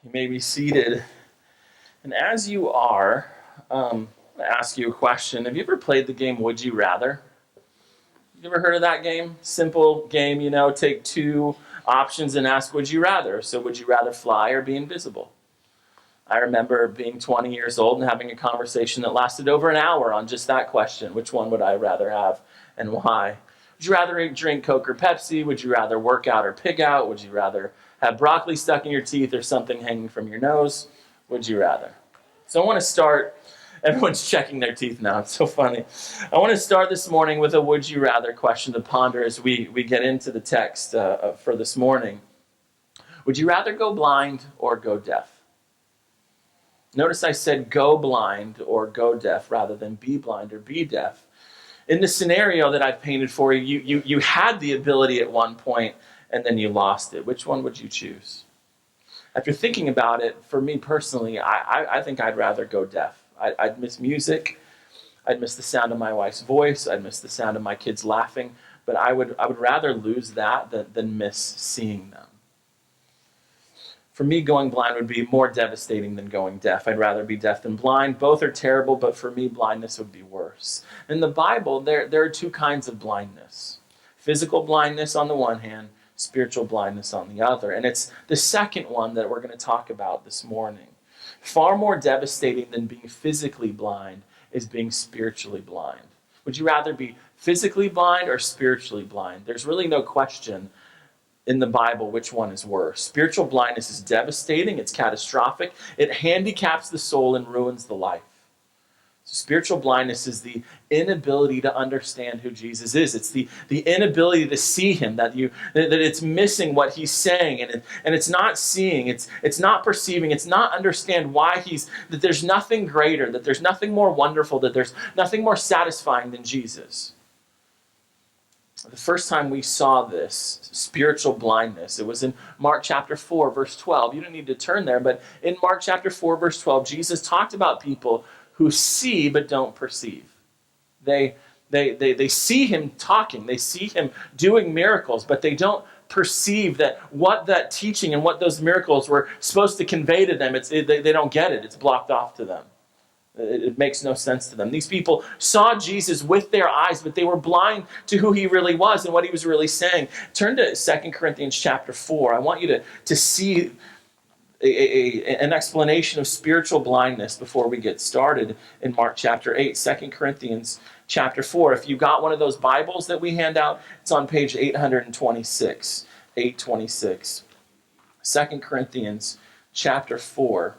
You may be seated. And as you are, I ask you a question. Have you ever played the game Would You Rather? You ever heard of that game? Simple game, take two options and ask would you rather. So would you rather fly or be invisible? I remember being 20 years old and having a conversation that lasted over an hour on just that question. Which one would I rather have and why? Would you rather drink Coke or Pepsi? Would you rather work out or pig out? Would you rather have broccoli stuck in your teeth or something hanging from your nose? Would you rather? So I want to start. Everyone's checking their teeth now. It's so funny. I want to start this morning with a would you rather question to ponder as we get into the text for this morning. Would you rather go blind or go deaf? Notice I said go blind or go deaf rather than be blind or be deaf. In the scenario that I've painted for you, you had the ability at one point and then you lost it. Which one would you choose? After thinking about it, for me personally, I think I'd rather go deaf. I'd miss music. I'd miss the sound of my wife's voice. I'd miss the sound of my kids laughing. But I would rather lose that than miss seeing them. For me, going blind would be more devastating than going deaf. I'd rather be deaf than blind. Both are terrible, but for me, blindness would be worse. In the Bible, there are two kinds of blindness. Physical blindness on the one hand, spiritual blindness on the other. And it's the second one that we're going to talk about this morning. Far more devastating than being physically blind is being spiritually blind. Would you rather be physically blind or spiritually blind? There's really no question in the Bible which one is worse. Spiritual blindness is devastating, it's catastrophic, it handicaps the soul and ruins the life. So spiritual blindness is the inability to understand who Jesus is. It's the inability to see him, that it's missing what he's saying, and it's not seeing, it's not perceiving, it's not understand why that there's nothing greater, that there's nothing more wonderful, that there's nothing more satisfying than Jesus. The first time we saw this spiritual blindness, it was in Mark chapter 4, verse 12. You don't need to turn there, but in Mark chapter 4, verse 12, Jesus talked about people who see but don't perceive. They see him talking, they see him doing miracles, but they don't perceive that what that teaching and what those miracles were supposed to convey to them, they don't get it. It's blocked off to them. It makes no sense to them. These people saw Jesus with their eyes, but they were blind to who he really was and what he was really saying. Turn to 2 Corinthians chapter 4. I want you to see an explanation of spiritual blindness before we get started in Mark chapter 8. 2 Corinthians chapter 4. If you got one of those Bibles that we hand out, it's on page 826. 826. 2 Corinthians chapter 4.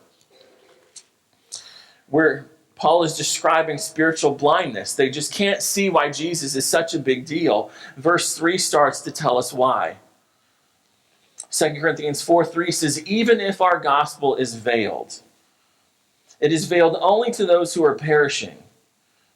Where Paul is describing spiritual blindness. They just can't see why Jesus is such a big deal. Verse 3 starts to tell us why. 2 Corinthians 4:3 says, even if our gospel is veiled, it is veiled only to those who are perishing.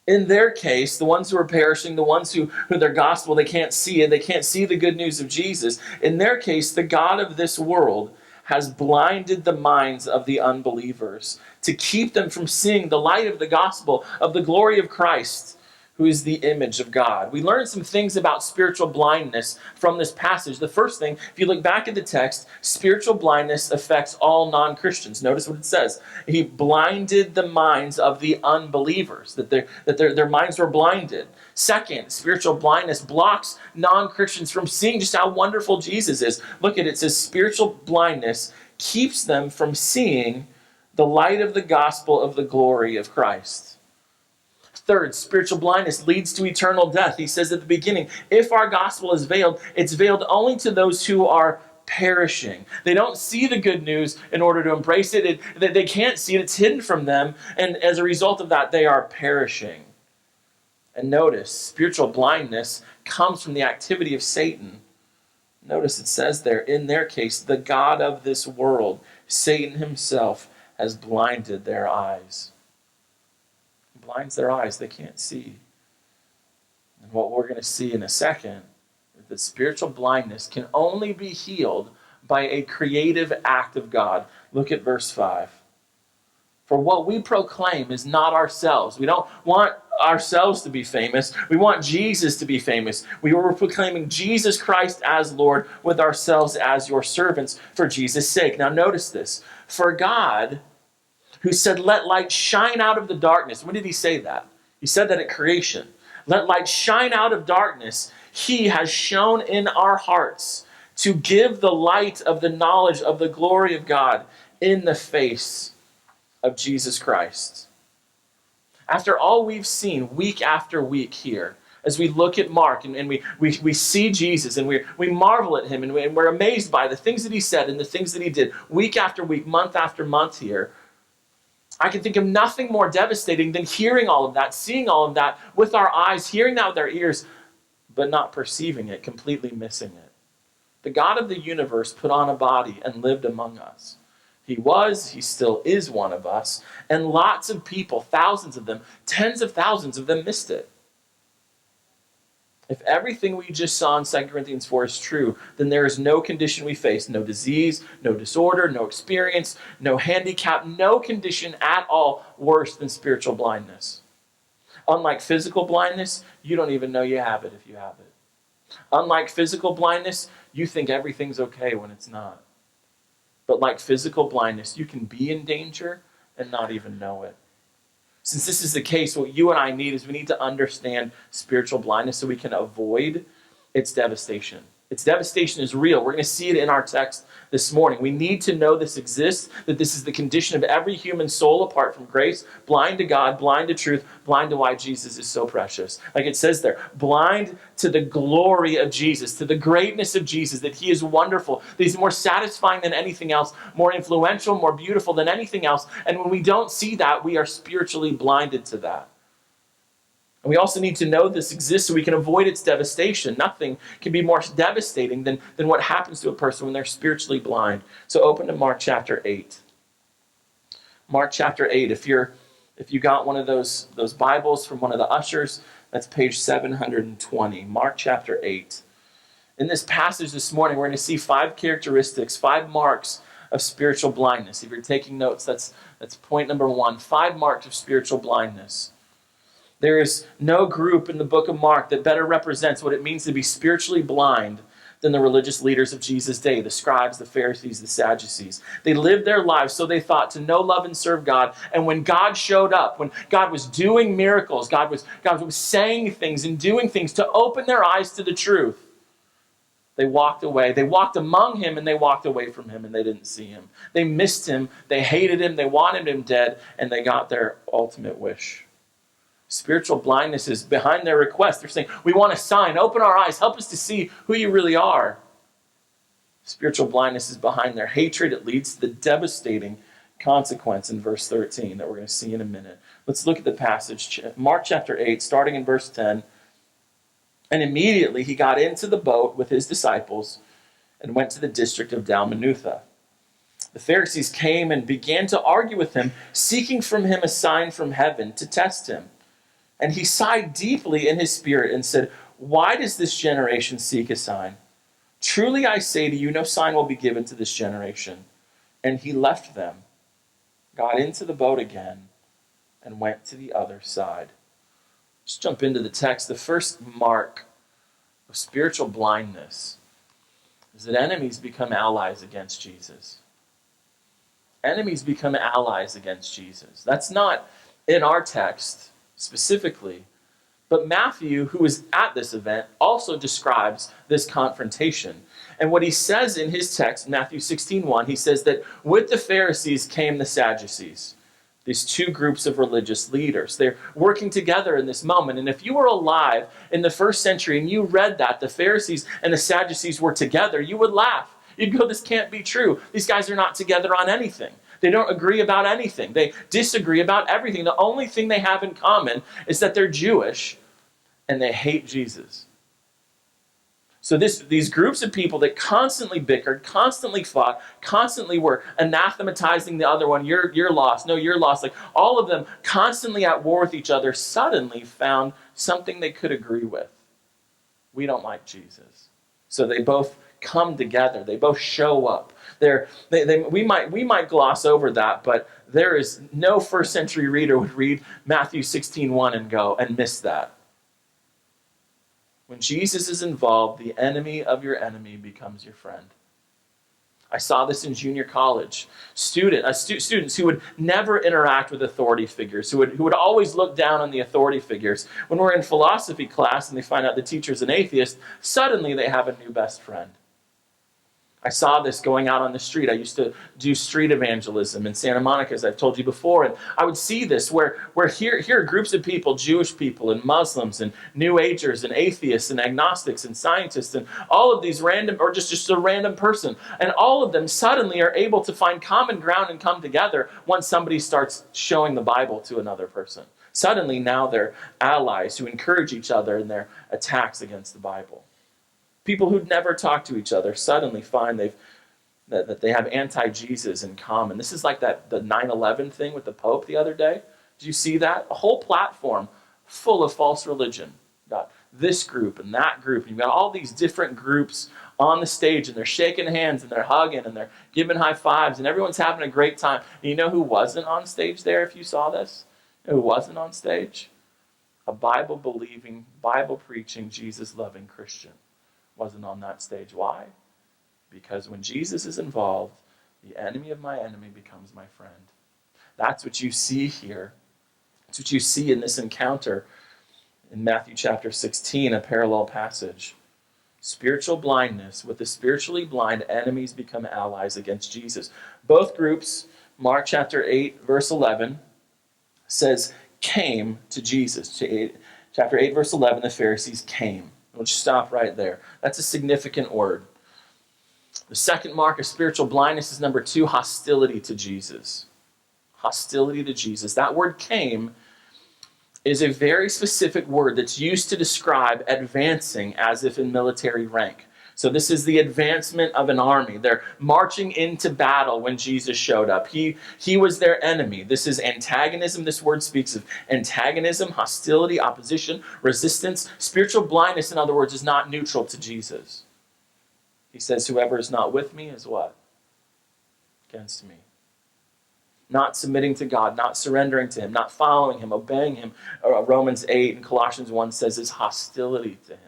In their case, the ones who are perishing, the ones who their gospel, they can't see it, they can't see the good news of Jesus. In their case, the God of this world has blinded the minds of the unbelievers to keep them from seeing the light of the gospel of the glory of Christ, who is the image of God. We learned some things about spiritual blindness from this passage. The first thing, if you look back at the text, spiritual blindness affects all non-Christians. Notice what it says. He blinded the minds of the unbelievers, that their minds were blinded. Second, spiritual blindness blocks non-Christians from seeing just how wonderful Jesus is. Look at it. It says spiritual blindness keeps them from seeing the light of the gospel of the glory of Christ. Third, spiritual blindness leads to eternal death. He says at the beginning, if our gospel is veiled, it's veiled only to those who are perishing. They don't see the good news in order to embrace it. They can't see it. It's hidden from them. And as a result of that, they are perishing. And notice, spiritual blindness comes from the activity of Satan. Notice it says there, in their case, the God of this world, Satan himself, has blinded their eyes. He blinds their eyes, they can't see. And what we're going to see in a second is that spiritual blindness can only be healed by a creative act of God. Look at verse 5. For what we proclaim is not ourselves. We don't want ourselves to be famous. We want Jesus to be famous. We were proclaiming Jesus Christ as Lord with ourselves as your servants for Jesus' sake. Now notice this. For God, who said, let light shine out of the darkness. When did he say that? He said that at creation. Let light shine out of darkness. He has shone in our hearts to give the light of the knowledge of the glory of God in the face of Jesus Christ. After all we've seen week after week here, as we look at Mark and we see Jesus and we marvel at him and we're amazed by the things that he said and the things that he did week after week, month after month here, I can think of nothing more devastating than hearing all of that, seeing all of that with our eyes, hearing that with our ears, but not perceiving it, completely missing it. The God of the universe put on a body and lived among us. He still is one of us, and lots of people, thousands of them, tens of thousands of them missed it. If everything we just saw in 2 Corinthians 4 is true, then there is no condition we face, no disease, no disorder, no experience, no handicap, no condition at all worse than spiritual blindness. Unlike physical blindness, you don't even know you have it if you have it. Unlike physical blindness, you think everything's okay when it's not. But like physical blindness, you can be in danger and not even know it. Since this is the case, what you and I need is we need to understand spiritual blindness so we can avoid its devastation. Its devastation is real. We're going to see it in our text this morning. We need to know this exists, that this is the condition of every human soul apart from grace, blind to God, blind to truth, blind to why Jesus is so precious. Like it says there, blind to the glory of Jesus, to the greatness of Jesus, that he is wonderful, that he's more satisfying than anything else, more influential, more beautiful than anything else. And when we don't see that, we are spiritually blinded to that. And we also need to know this exists so we can avoid its devastation. Nothing can be more devastating than what happens to a person when they're spiritually blind. So open to Mark chapter 8. Mark chapter 8. If you got one of those Bibles from one of the ushers, that's page 720. Mark chapter 8. In this passage this morning, we're going to see 5 characteristics, 5 marks of spiritual blindness. If you're taking notes, that's point number 1. 5 marks of spiritual blindness. There is no group in the book of Mark that better represents what it means to be spiritually blind than the religious leaders of Jesus' day, the scribes, the Pharisees, the Sadducees. They lived their lives, so they thought, to know, love, and serve God. And when God showed up, when God was doing miracles, God was saying things and doing things to open their eyes to the truth, they walked away. They walked among him and they walked away from him and they didn't see him. They missed him. They hated him. They wanted him dead, and they got their ultimate wish. Spiritual blindness is behind their request. They're saying, we want a sign. Open our eyes. Help us to see who you really are. Spiritual blindness is behind their hatred. It leads to the devastating consequence in verse 13 that we're going to see in a minute. Let's look at the passage. Mark chapter 8, starting in verse 10. And immediately he got into the boat with his disciples and went to the district of Dalmanutha. The Pharisees came and began to argue with him, seeking from him a sign from heaven to test him. And he sighed deeply in his spirit and said, why does this generation seek a sign? Truly I say to you, no sign will be given to this generation. And he left them, got into the boat again, and went to the other side. Let's jump into the text. The first mark of spiritual blindness is that enemies become allies against Jesus. Enemies become allies against Jesus. That's not in our text specifically, but Matthew, who is at this event, also describes this confrontation. And what he says in his text, Matthew 16:1, he says that with the Pharisees came the Sadducees, these 2 groups of religious leaders. They're working together in this moment. And if you were alive in the first century and you read that the Pharisees and the Sadducees were together, you would laugh. You'd go, this can't be true. These guys are not together on anything. They don't agree about anything. They disagree about everything. The only thing they have in common is that they're Jewish and they hate Jesus. So these groups of people that constantly bickered, constantly fought, constantly were anathematizing the other one. You're lost. No, you're lost. Like all of them constantly at war with each other suddenly found something they could agree with. We don't like Jesus. So they both come together. They both show up. We might gloss over that, but there is no first century reader would read Matthew 16:1 and go and miss that. When Jesus is involved, the enemy of your enemy becomes your friend. I saw this in junior college. Students who would never interact with authority figures, who would always look down on the authority figures. When we're in philosophy class and they find out the teacher's an atheist, suddenly they have a new best friend. I saw this going out on the street. I used to do street evangelism in Santa Monica, as I've told you before, and I would see this where here are groups of people, Jewish people and Muslims and New Agers and atheists and agnostics and scientists and all of these random, or just a random person, and all of them suddenly are able to find common ground and come together once somebody starts showing the Bible to another person. Suddenly now they're allies who encourage each other in their attacks against the Bible. People who'd never talked to each other suddenly find that they have anti-Jesus in common. This is like the 9/11 thing with the Pope the other day. Did you see that? A whole platform full of false religion. You've got this group and that group. And you've got all these different groups on the stage, and they're shaking hands and they're hugging and they're giving high fives, and everyone's having a great time. And you know who wasn't on stage there if you saw this? You know who wasn't on stage? A Bible-believing, Bible-preaching, Jesus-loving Christian wasn't on that stage. Why? Because when Jesus is involved, the enemy of my enemy becomes my friend. That's what you see here. That's what you see in this encounter in Matthew chapter 16, a parallel passage. Spiritual blindness. With the spiritually blind, enemies become allies against Jesus. Both groups, Mark chapter 8, verse 11, says, came to Jesus. Chapter 8, verse 11, the Pharisees came. We'll just stop right there. That's a significant word. The second mark of spiritual blindness is number 2, hostility to Jesus. Hostility to Jesus. That word came is a very specific word that's used to describe advancing as if in military rank. So this is the advancement of an army. They're marching into battle when Jesus showed up. He was their enemy. This is antagonism. This word speaks of antagonism, hostility, opposition, resistance. Spiritual blindness, in other words, is not neutral to Jesus. He says, whoever is not with me is what? Against me. Not submitting to God, not surrendering to him, not following him, obeying him. Romans 8 and Colossians 1 says is hostility to him.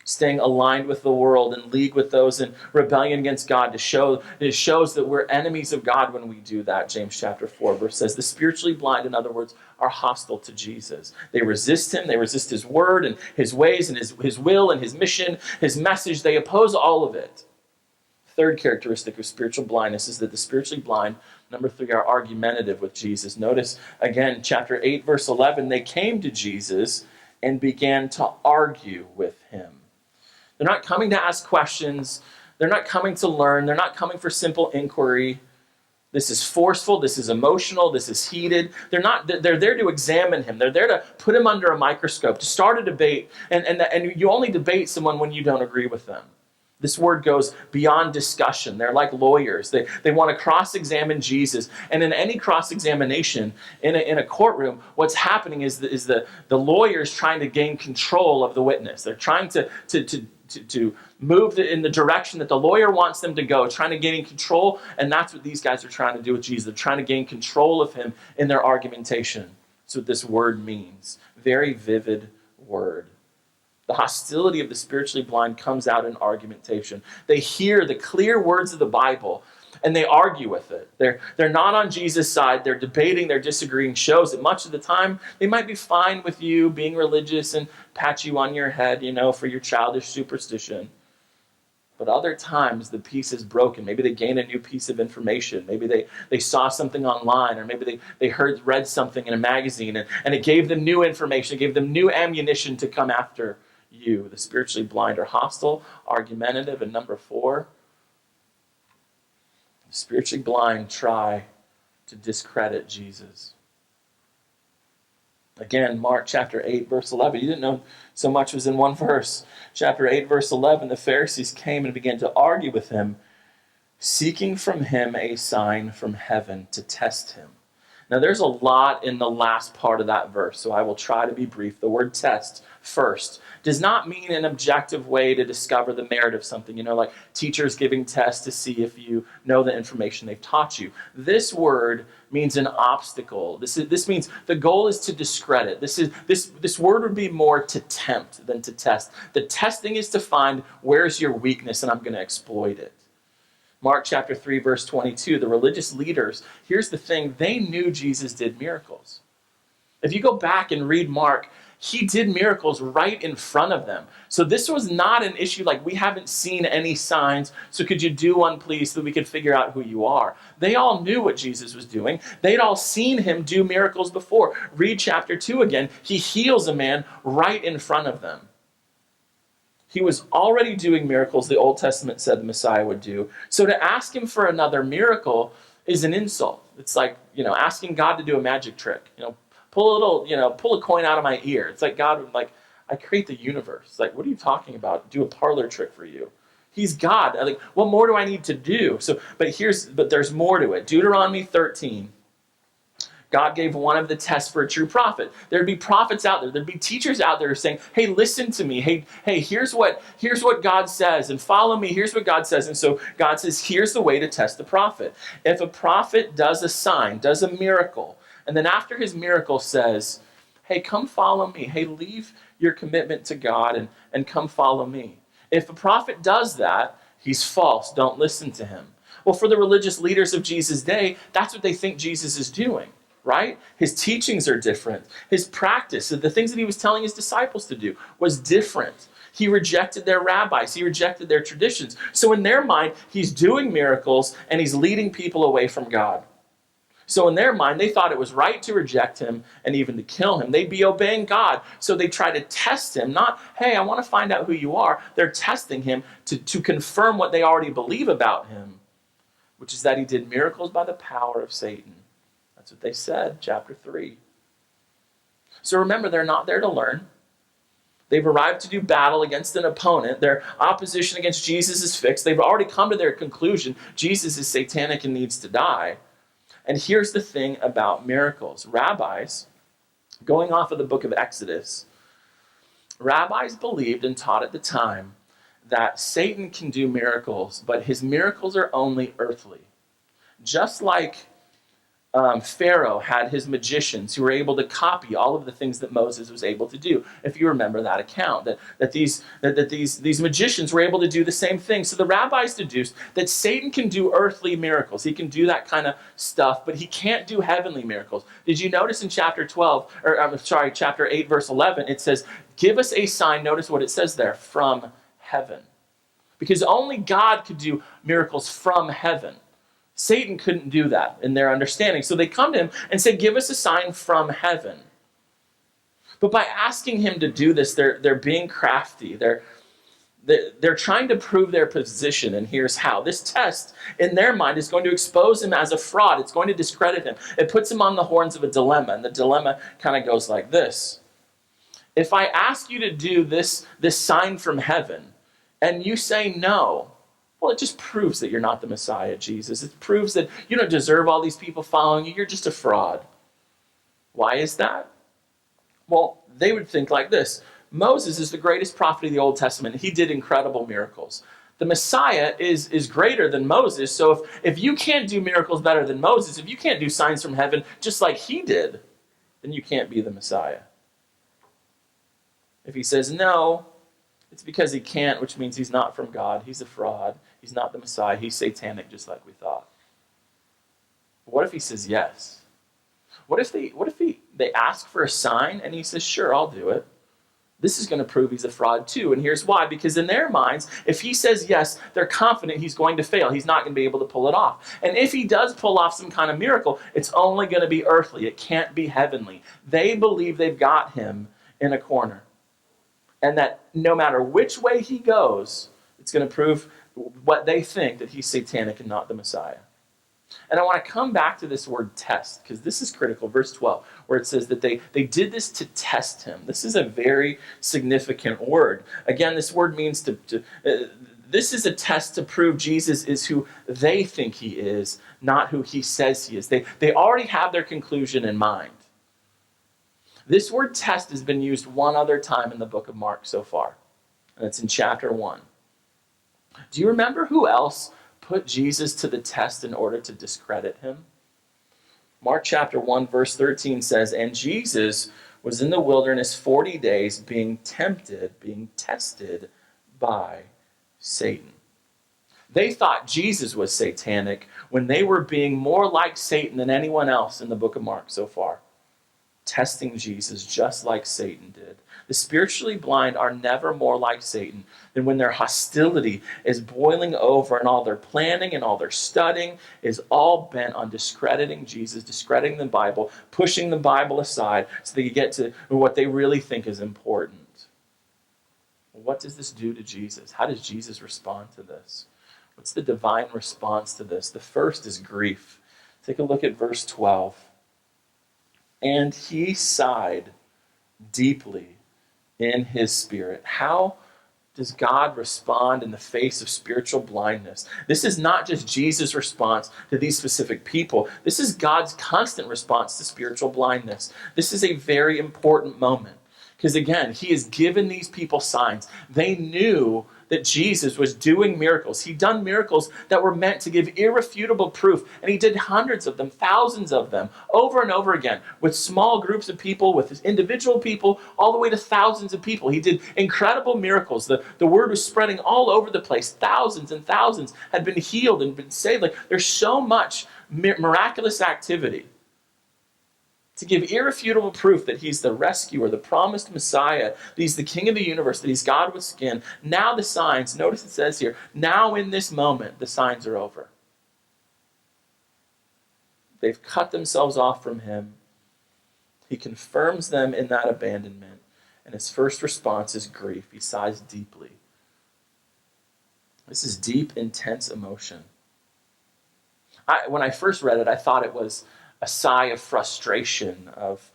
Staying aligned with the world and league with those in rebellion against God it shows that we're enemies of God when we do that. James chapter 4 verse says the spiritually blind, in other words, are hostile to Jesus. They resist him. They resist his word and his ways and his will and his mission, his message. They oppose all of it. Third characteristic of spiritual blindness is that the spiritually blind, number 3, are argumentative with Jesus. Notice again, chapter 8 verse 11, they came to Jesus and began to argue with him. They're not coming to ask questions. They're not coming to learn. They're not coming for simple inquiry. This is forceful. This is emotional. This is heated. They're there to examine him. They're there to put him under a microscope, to start a debate. And you only debate someone when you don't agree with them. This word goes beyond discussion. They're like lawyers. They want to cross-examine Jesus. And in any cross-examination in a courtroom, what's happening is the lawyers trying to gain control of the witness. They're trying to move in the direction that the lawyer wants them to go, trying to gain control. And that's what these guys are trying to do with Jesus. They're trying to gain control of him in their argumentation. That's what this word means. Very vivid word. The hostility of the spiritually blind comes out in argumentation. They hear the clear words of the Bible and they argue with it. They're not on Jesus' side. They're debating, they're disagreeing. Shows that much of the time they might be fine with you being religious and pat you on your head, for your childish superstition. But other times the peace is broken. Maybe they gain a new piece of information. Maybe they saw something online, or maybe they read something in a magazine and it gave them new information. It gave them new ammunition to come after you. The spiritually blind are hostile, argumentative, and number 4, the spiritually blind try to discredit Jesus. Again, Mark chapter 8, verse 11. You didn't know so much was in one verse. Chapter 8, verse 11, the Pharisees came and began to argue with him, seeking from him a sign from heaven to test him. Now, there's a lot in the last part of that verse, so I will try to be brief. The word test, first, does not mean an objective way to discover the merit of something, like teachers giving tests to see if you know the information they've taught you. This word means an obstacle. This means the goal is to discredit. This word would be more to tempt than to test. The testing is to find where's your weakness, and I'm going to exploit it. Mark chapter 3, verse 22, the religious leaders, here's the thing, they knew Jesus did miracles. If you go back and read Mark, he did miracles right in front of them. So this was not an issue like, we haven't seen any signs, so could you do one, please, so that we could figure out who you are? They all knew what Jesus was doing. They'd all seen him do miracles before. Read chapter 2 again. He heals a man right in front of them. He was already doing miracles the Old Testament said the Messiah would do. So to ask him for another miracle is an insult. It's like, asking God to do a magic trick. Pull a coin out of my ear. It's like God would I create the universe. Like, what are you talking about? Do a parlor trick for you. He's God. Like, what more do I need to do? But there's more to it. Deuteronomy 13. God gave one of the tests for a true prophet. There'd be prophets out there. There'd be teachers out there saying, hey, listen to me. Hey, here's what God says, and follow me. Here's what God says. And so God says, here's the way to test the prophet. If a prophet does a sign, does a miracle, and then after his miracle says, hey, come follow me. Hey, leave your commitment to God and come follow me. If a prophet does that, he's false. Don't listen to him. Well, for the religious leaders of Jesus' day, that's what they think Jesus is doing. Right? His teachings are different. His practice, the things that he was telling his disciples to do, was different. He rejected their rabbis. He rejected their traditions. So in their mind, he's doing miracles and he's leading people away from God. So in their mind, they thought it was right to reject him and even to kill him. They'd be obeying God. So they try to test him. Not, hey, I want to find out who you are. They're testing him to confirm what they already believe about him, which is that he did miracles by the power of Satan. That's what they said, chapter 3. So remember, they're not there to learn. They've arrived to do battle against an opponent. Their opposition against Jesus is fixed. They've already come to their conclusion. Jesus is satanic and needs to die. And here's the thing about miracles. Rabbis, going off of the book of Exodus, rabbis believed and taught at the time that Satan can do miracles, but his miracles are only earthly. Just like Pharaoh had his magicians who were able to copy all of the things that Moses was able to do. If you remember that account, that these magicians were able to do the same thing. So the rabbis deduced that Satan can do earthly miracles. He can do that kind of stuff, but he can't do heavenly miracles. Did you notice in chapter 8, verse 11, it says, give us a sign, notice what it says there, from heaven. Because only God could do miracles from heaven. Satan couldn't do that in their understanding. So they come to him and say, give us a sign from heaven. But by asking him to do this, they're being crafty. They're trying to prove their position, and here's how. This test, in their mind, is going to expose him as a fraud. It's going to discredit him. It puts him on the horns of a dilemma, and the dilemma kind of goes like this. If I ask you to do this sign from heaven, and you say no, well, it just proves that you're not the Messiah, Jesus. It proves that you don't deserve all these people following you. You're just a fraud. Why is that? Well, they would think like this. Moses is the greatest prophet of the Old Testament. He did incredible miracles. The Messiah is greater than Moses. So if you can't do miracles better than Moses, if you can't do signs from heaven just like he did, then you can't be the Messiah. If he says no, it's because he can't, which means he's not from God. He's a fraud. He's not the Messiah. He's satanic, just like we thought. What if he says yes? What if they ask for a sign and he says, sure, I'll do it? This is going to prove he's a fraud too. And here's why. Because in their minds, if he says yes, they're confident he's going to fail. He's not going to be able to pull it off. And if he does pull off some kind of miracle, it's only going to be earthly. It can't be heavenly. They believe they've got him in a corner. And that no matter which way he goes, it's going to prove what they think, that he's satanic and not the Messiah. And I want to come back to this word test, because this is critical. Verse 12, where it says that they did this to test him. This is a very significant word. Again, this word means this is a test to prove Jesus is who they think he is, not who he says he is. They already have their conclusion in mind. This word test has been used one other time in the book of Mark so far, and it's in chapter 1. Do you remember who else put Jesus to the test in order to discredit him? Mark chapter 1, verse 13 says, and Jesus was in the wilderness 40 days being tempted, being tested by Satan. They thought Jesus was satanic when they were being more like Satan than anyone else in the book of Mark so far, testing Jesus just like Satan did. The spiritually blind are never more like Satan than when their hostility is boiling over and all their planning and all their studying is all bent on discrediting Jesus, discrediting the Bible, pushing the Bible aside so they can get to what they really think is important. What does this do to Jesus? How does Jesus respond to this? What's the divine response to this? The first is grief. Take a look at verse 12. And he sighed deeply in his spirit. How does God respond in the face of spiritual blindness? This is not just Jesus' response to these specific people. This is God's constant response to spiritual blindness. This is a very important moment. Because again, he has given these people signs. They knew that Jesus was doing miracles. He'd done miracles that were meant to give irrefutable proof. And he did hundreds of them, thousands of them, over and over again, with small groups of people, with individual people, all the way to thousands of people. He did incredible miracles. The word was spreading all over the place. Thousands and thousands had been healed and been saved. Like, there's so much miraculous activity to give irrefutable proof that he's the rescuer, the promised Messiah, that he's the king of the universe, that he's God with skin. Now the signs, notice it says here, now in this moment, the signs are over. They've cut themselves off from him. He confirms them in that abandonment. And his first response is grief. He sighs deeply. This is deep, intense emotion. When I first read it, I thought it was a sigh of frustration, of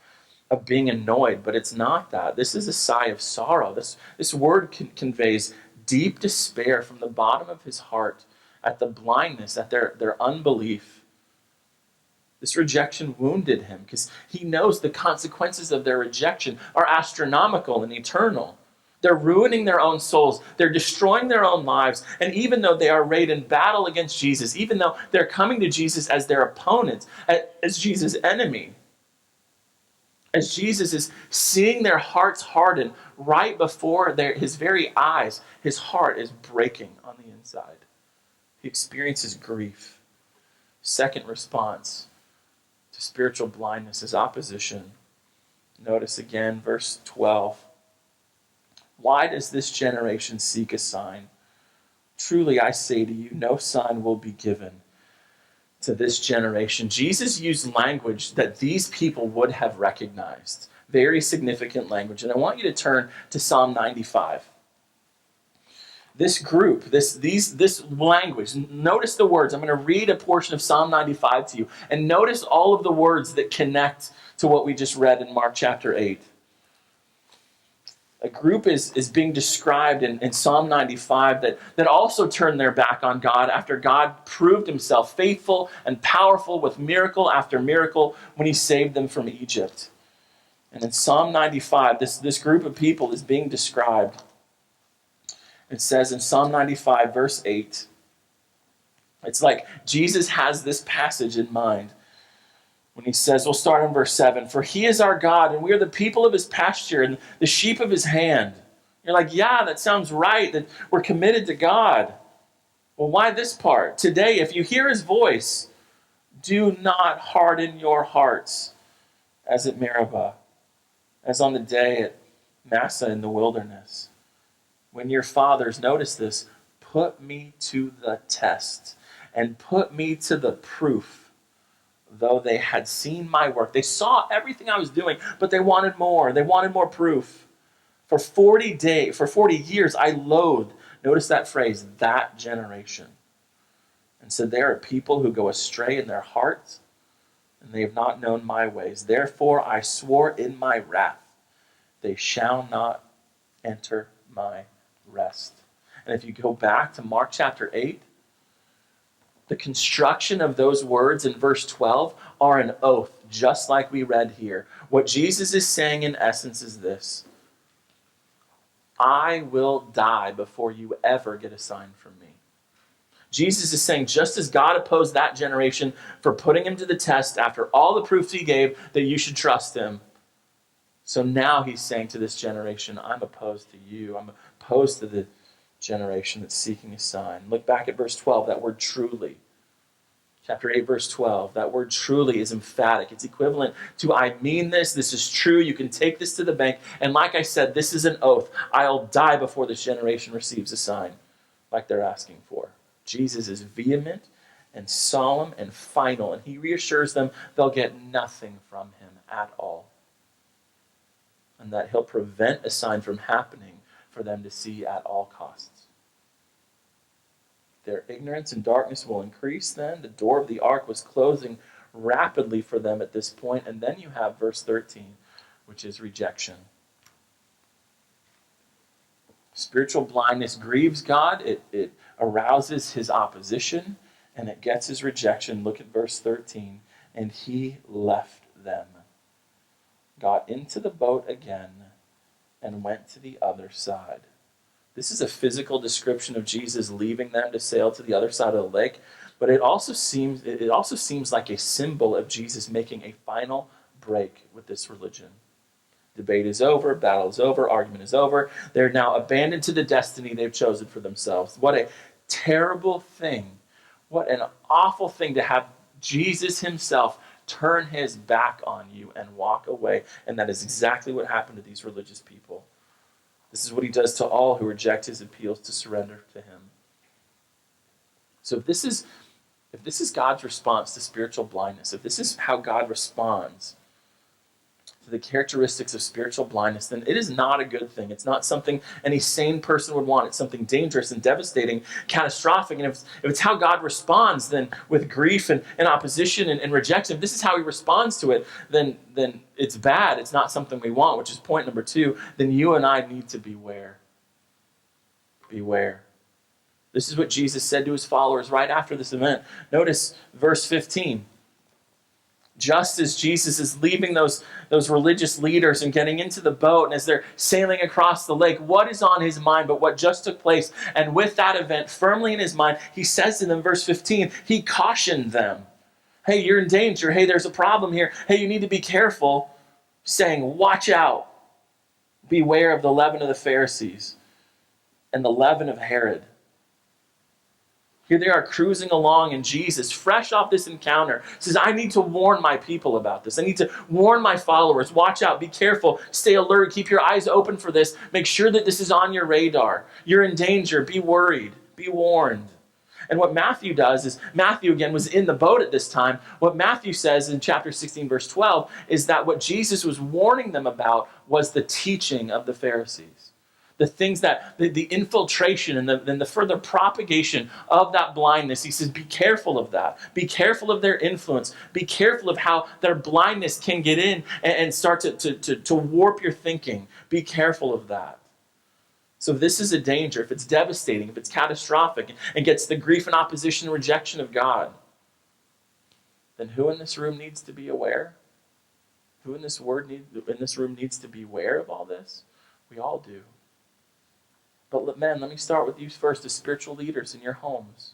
being annoyed, but it's not that. This is a sigh of sorrow. This word conveys deep despair from the bottom of his heart at the blindness, at their unbelief. This rejection wounded him because he knows the consequences of their rejection are astronomical and eternal. They're ruining their own souls. They're destroying their own lives. And even though they are arrayed in battle against Jesus, even though they're coming to Jesus as their opponents, as Jesus' enemy, as Jesus is seeing their hearts harden right before his very eyes, his heart is breaking on the inside. He experiences grief. Second response to spiritual blindness is opposition. Notice again, verse 12. Why does this generation seek a sign? Truly, I say to you, no sign will be given to this generation. Jesus used language that these people would have recognized. Very significant language. And I want you to turn to Psalm 95. This group, this language, notice the words. I'm going to read a portion of Psalm 95 to you. And notice all of the words that connect to what we just read in Mark chapter 8. A group is being described in Psalm 95 that also turned their back on God after God proved himself faithful and powerful with miracle after miracle when he saved them from Egypt. And in Psalm 95, this group of people is being described. It says in Psalm 95, verse 8, it's like Jesus has this passage in mind. When he says, we'll start in verse 7, for he is our God, and we are the people of his pasture and the sheep of his hand. You're like, yeah, that sounds right, that we're committed to God. Well, why this part? Today, if you hear his voice, do not harden your hearts as at Meribah, as on the day at Massah in the wilderness. When your fathers, notice this, put me to the test and put me to the proof. Though they had seen my work. They saw everything I was doing, but they wanted more. They wanted more proof. For 40 years, I loathed, notice that phrase, that generation. And said, there are people who go astray in their hearts, and they have not known my ways. Therefore, I swore in my wrath, they shall not enter my rest. And if you go back to Mark chapter 8, the construction of those words in verse 12 are an oath, just like we read here. What Jesus is saying in essence is this: I will die before you ever get a sign from me. Jesus is saying, just as God opposed that generation for putting him to the test after all the proofs he gave that you should trust him, so now he's saying to this generation, I'm opposed to you. I'm opposed to the generation that's seeking a sign. Look back at verse 12, that word truly. Chapter 8, verse 12, that word truly is emphatic. It's equivalent to I mean this is true, you can take this to the bank. And like I said, this is an oath. I'll die before this generation receives a sign like they're asking for. Jesus is vehement and solemn and final, and he reassures them they'll get nothing from him at all. And that he'll prevent a sign from happening for them to see at all costs. Their ignorance and darkness will increase then. The door of the ark was closing rapidly for them at this point. And then you have verse 13, which is rejection. Spiritual blindness grieves God. It arouses his opposition, and it gets his rejection. Look at verse 13. And he left them, got into the boat again, and went to the other side. This is a physical description of Jesus leaving them to sail to the other side of the lake, but it also seems like a symbol of Jesus making a final break with this religion. Debate is over, battle is over, argument is over. They're now abandoned to the destiny they've chosen for themselves. What a terrible thing. What an awful thing to have Jesus himself turn his back on you and walk away. And that is exactly what happened to these religious people. This is what he does to all who reject his appeals to surrender to him. So if this is God's response to spiritual blindness, if this is how God responds to the characteristics of spiritual blindness, then it is not a good thing. It's not something any sane person would want. It's something dangerous and devastating, catastrophic. And if it's how God responds, then with grief and opposition and rejection, if this is how he responds to it, then it's bad. It's not something we want, which is point number 2. Then you and I need to beware. Beware. This is what Jesus said to his followers right after this event. Notice verse 15. Just as Jesus is leaving those religious leaders and getting into the boat, and as they're sailing across the lake, what is on his mind but what just took place? And with that event firmly in his mind, he says to them, verse 15, he cautioned them. Hey, you're in danger. Hey, there's a problem here. Hey, you need to be careful. Saying, watch out. Beware of the leaven of the Pharisees and the leaven of Herod. Here they are cruising along, and Jesus, fresh off this encounter, says, I need to warn my people about this. I need to warn my followers. Watch out. Be careful. Stay alert. Keep your eyes open for this. Make sure that this is on your radar. You're in danger. Be worried. Be warned. And what Matthew does is, Matthew, again, was in the boat at this time. What Matthew says in chapter 16, verse 12, is that what Jesus was warning them about was the teaching of the Pharisees. The things that, the infiltration and the further propagation of that blindness. He says, be careful of that. Be careful of their influence. Be careful of how their blindness can get in and start to warp your thinking. Be careful of that. So this is a danger. If it's devastating, if it's catastrophic, and gets the grief and opposition and rejection of God, then who in this room needs to be aware? Who in this room needs to be aware of all this? We all do. But men, let me start with you first as spiritual leaders in your homes.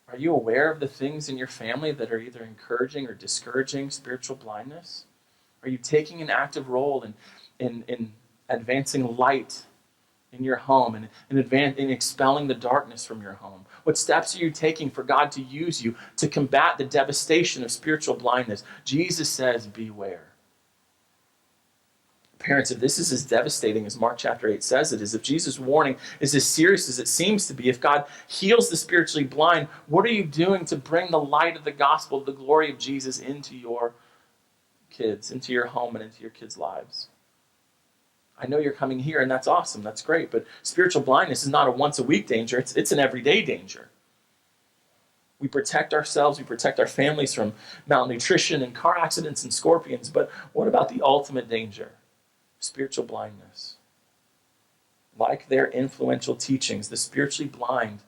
Are you aware of the things in your family that are either encouraging or discouraging spiritual blindness? Are you taking an active role in advancing light in your home and in expelling the darkness from your home? What steps are you taking for God to use you to combat the devastation of spiritual blindness? Jesus says, beware. Parents, if this is as devastating as Mark chapter 8 says it is, if Jesus' warning is as serious as it seems to be, if God heals the spiritually blind, what are you doing to bring the light of the gospel, the glory of Jesus into your kids, into your home, and into your kids' lives? I know you're coming here, and that's awesome. That's great. But spiritual blindness is not a once-a-week danger. It's an everyday danger. We protect ourselves. We protect our families from malnutrition and car accidents and scorpions. But what about the ultimate danger? Spiritual blindness. Like their influential teachings, the spiritually blind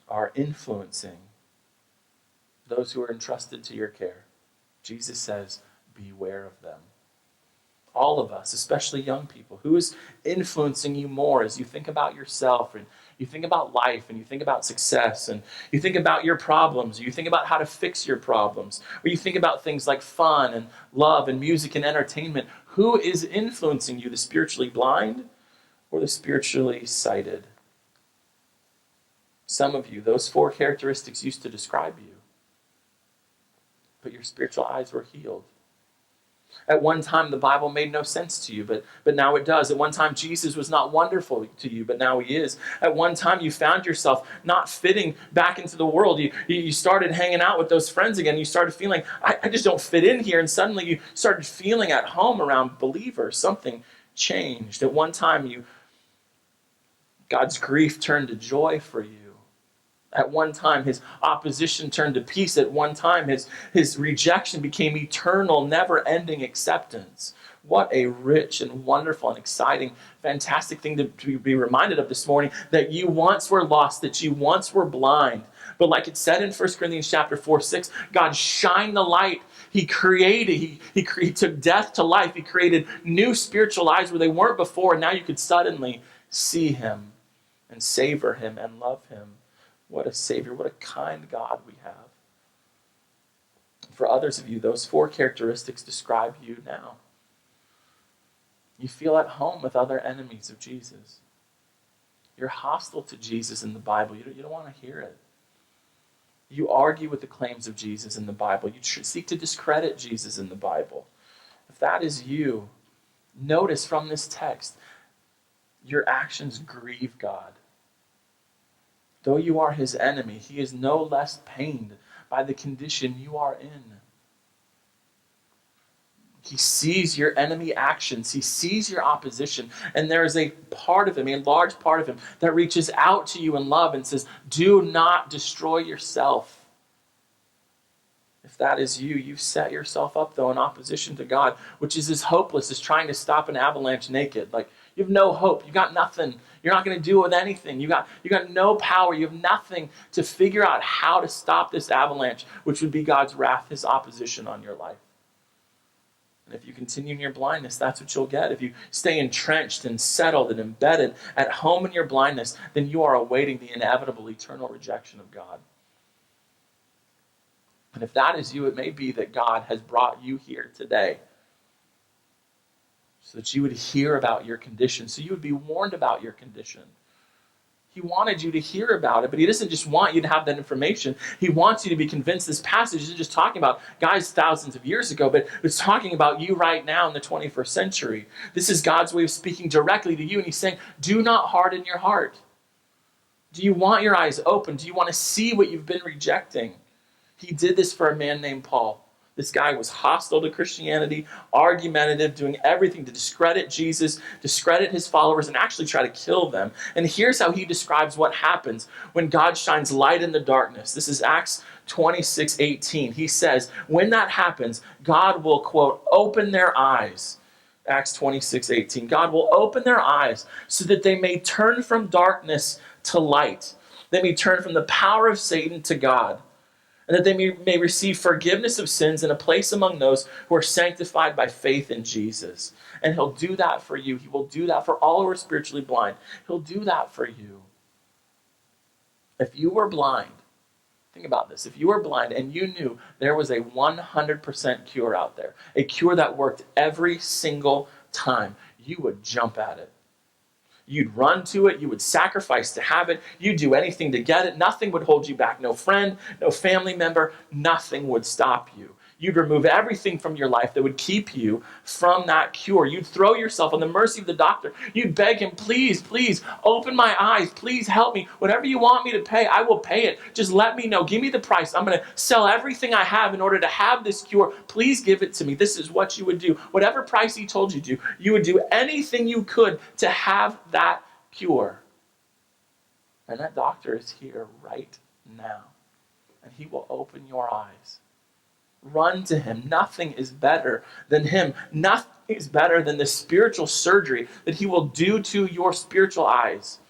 are influencing those who are entrusted to your care. Jesus says, beware of them. All of us, especially young people, who is influencing you more as you think about yourself and you think about life and you think about success and you think about your problems, you think about how to fix your problems, or you think about things like fun and love and music and entertainment. Who is influencing you? The spiritually blind or the spiritually sighted. Some of you, those 4 characteristics used to describe you, but your spiritual eyes were healed. At one time, the Bible made no sense to you, but now it does. At one time, Jesus was not wonderful to you, but now he is. At one time, you found yourself not fitting back into the world. You started hanging out with those friends again. You started feeling, I just don't fit in here. And suddenly you started feeling at home around believers. Something changed. At one time, God's grief turned to joy for you. At one time, his opposition turned to peace. At one time, his rejection became eternal, never-ending acceptance. What a rich and wonderful and exciting, fantastic thing to be reminded of this morning, that you once were lost, that you once were blind. But like it said in 1 Corinthians chapter 4:6, God shined the light. He created, he took death to life. He created new spiritual eyes where they weren't before. And now you could suddenly see him and savor him and love him. What a Savior, what a kind God we have. For others of you, those 4 characteristics describe you now. You feel at home with other enemies of Jesus. You're hostile to Jesus in the Bible. You don't want to hear it. You argue with the claims of Jesus in the Bible. You seek to discredit Jesus in the Bible. If that is you, notice from this text, your actions grieve God. Though you are his enemy, he is no less pained by the condition you are in. He sees your enemy actions. He sees your opposition. And there is a part of him, a large part of him, that reaches out to you in love and says, do not destroy yourself. If that is you, you've set yourself up, though, in opposition to God, which is as hopeless as trying to stop an avalanche naked. Like, you have no hope. You got nothing. You're not going to do it with anything. You got no power. You have nothing to figure out how to stop this avalanche, which would be God's wrath, his opposition on your life. And if you continue in your blindness, that's what you'll get. If you stay entrenched and settled and embedded at home in your blindness, then you are awaiting the inevitable eternal rejection of God. And if that is you, it may be that God has brought you here today so that you would hear about your condition, so you would be warned about your condition. He wanted you to hear about it, but he doesn't just want you to have that information. He wants you to be convinced. This passage isn't just talking about guys thousands of years ago, but it's talking about you right now in the 21st century. This is God's way of speaking directly to you, and he's saying, do not harden your heart. Do you want your eyes open? Do you want to see what you've been rejecting? He did this for a man named Paul. This guy was hostile to Christianity, argumentative, doing everything to discredit Jesus, discredit his followers, and actually try to kill them. And here's how he describes what happens when God shines light in the darkness. This is Acts 26:18. He says, when that happens, God will, quote, open their eyes. Acts 26:18. God will open their eyes so that they may turn from darkness to light. They may turn from the power of Satan to God, and that they may receive forgiveness of sins and a place among those who are sanctified by faith in Jesus. And he'll do that for you. He will do that for all who are spiritually blind. He'll do that for you. If you were blind, think about this. If you were blind and you knew there was a 100% cure out there, a cure that worked every single time, you would jump at it. You'd run to it. You would sacrifice to have it. You'd do anything to get it. Nothing would hold you back. No friend, no family member. Nothing would stop you. You'd remove everything from your life that would keep you from that cure. You'd throw yourself on the mercy of the doctor. You'd beg him, please, please, open my eyes. Please help me. Whatever you want me to pay, I will pay it. Just let me know. Give me the price. I'm going to sell everything I have in order to have this cure. Please give it to me. This is what you would do. Whatever price he told you to, you would do anything you could to have that cure. And that doctor is here right now. And he will open your eyes. Run to him. Nothing is better than him. Nothing is better than the spiritual surgery that he will do to your spiritual eyes.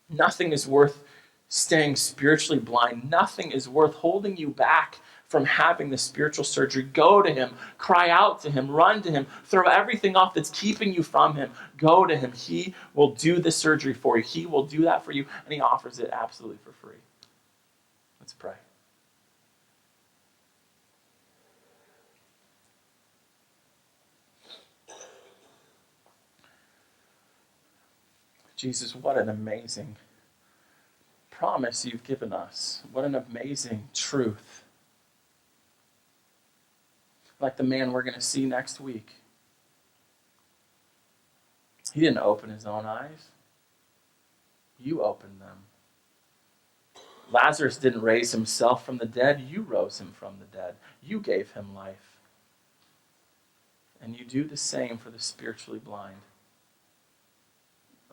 Nothing is worth staying spiritually blind. Nothing is worth holding you back from having the spiritual surgery. Go to him. Cry out to him. Run to him. Throw everything off that's keeping you from him. Go to him. He will do the surgery for you. He will do that for you, and he offers it absolutely for free. Let's pray. Jesus, what an amazing promise you've given us. What an amazing truth. Like the man we're going to see next week. He didn't open his own eyes. You opened them. Lazarus didn't raise himself from the dead. You rose him from the dead. You gave him life. And you do the same for the spiritually blind.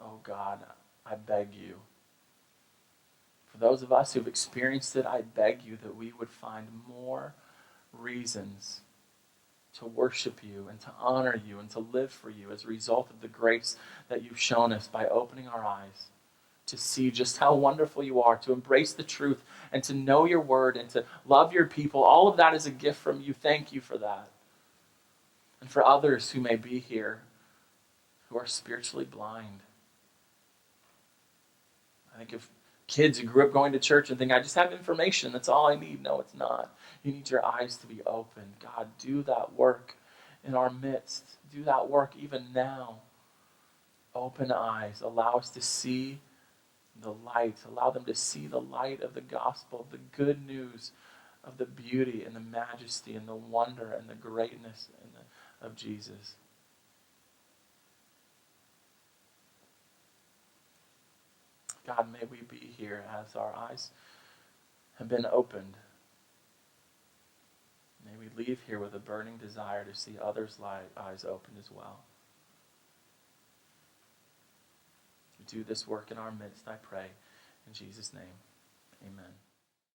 Oh God, I beg you. For those of us who've experienced it, I beg you that we would find more reasons to worship you and to honor you and to live for you as a result of the grace that you've shown us by opening our eyes to see just how wonderful you are, to embrace the truth and to know your word and to love your people. All of that is a gift from you. Thank you for that. And for others who may be here who are spiritually blind. I think of kids who grew up going to church and think, I just have information, that's all I need. No, it's not. You need your eyes to be open. God, do that work in our midst. Do that work even now. Open eyes. Allow us to see the light. Allow them to see the light of the gospel, the good news of the beauty and the majesty and the wonder and the greatness of Jesus. God, may we be here as our eyes have been opened. May we leave here with a burning desire to see others' eyes opened as well. Do this work in our midst, I pray. In Jesus' name, amen.